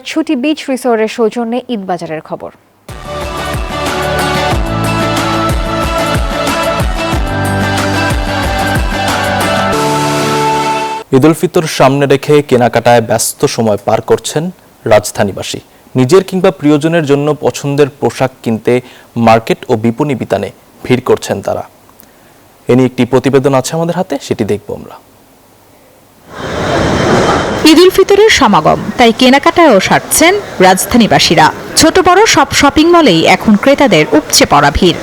ছুটি বিচ রিসোর্টের সৌজন্যে ঈদ বাজারের খবর। ঈদ উল ফিতর সামনে রেখে কেনাকাটায় ব্যস্ত সময় পার করছেন রাজধানীবাসী। নিজের কিংবা প্রিয়জনের জন্য পছন্দের পোশাক কিনতে মার্কেট ও বিপণী বিতানে ভিড় করছেন তারা। এ নিয়ে একটি প্রতিবেদন আছে আমাদের হাতে, সেটি দেখব আমরা। ঈদ উল ফিতরের সমাগম, তাই কেনাকাটায়ও সারছেন রাজধানীবাসীরা। ছোট বড় সব শপিং মলেই এখন ক্রেতাদের উপচে পড়া ভিড়।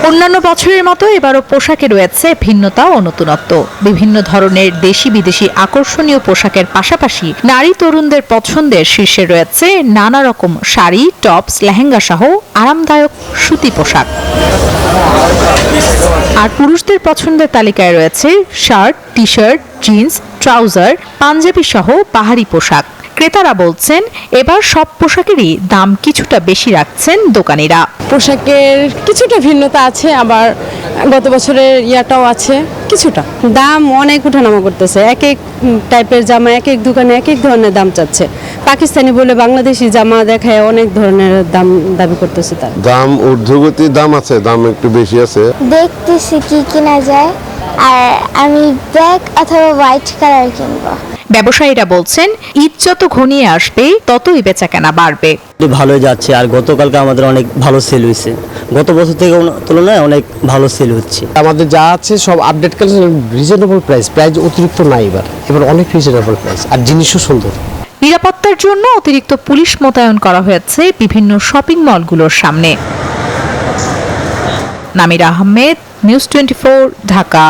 অন্যান্য বছরের মতো এবারও পোশাকে রয়েছে ভিন্নতা ও নতুনত্ব। বিভিন্ন ধরনের দেশি বিদেশি আকর্ষণীয় পোশাকের পাশাপাশি নারী তরুণদের পছন্দের শীর্ষে রয়েছে নানা রকম শাড়ি, টপস, লেহেঙ্গা সহ আরামদায়ক সুতি পোশাক। আর পুরুষদের পছন্দের তালিকায় রয়েছে shirt, T shirt, jeans, trouser, panjabi সহ পাহাড়ি পোশাক। ক্রেতারা বলছেন এবার সব পোশাকেরই দাম কিছুটা বেশি রাখছেন দোকানিরা। পোশাকের কিছুটা ভিন্নতা আছে, আবার গত বছরের ইয়াটাও আছে কিছুটা। দাম অনেক ওঠানামা করতেছে, এক এক টাইপের জামা এক এক দোকানে এক এক ধরনের দাম চাচ্ছে। পাকিস্তানি বলে বাংলাদেশি জামা দেখায় অনেক ধরনের দাম দাবি করতেছে। তার দাম ঊর্ধ্বগতির দাম আছে, দাম একটু বেশি আছে। দেখতেছি কি কিনা যায়, আর আমি ব্ল্যাক অথবা হোয়াইট কালার কিনবো। ব্যবসায়ীরা বলছেন ঈদ যত ঘনিয়ে আসবে ততই বেচাকেনা বাড়বে। ভালোই যাচ্ছে, আর গতকালকে আমাদের অনেক ভালো সেল হয়েছে। গত বছর থেকে তুলনায় অনেক ভালো সেল হচ্ছে। আমাদের যা আছে সব আপডেট কালেকশন, রিজনেবল প্রাইস অতিরিক্ত না, এবার অনেক রিজনেবল প্রাইস, আর জিনিসও সুন্দর। নিরাপত্তার জন্য অতিরিক্ত পুলিশ মোতায়েন করা হয়েছে বিভিন্ন শপিং মলগুলোর সামনে। নামিরা আহমেদ, নিউজ 24, ঢাকা।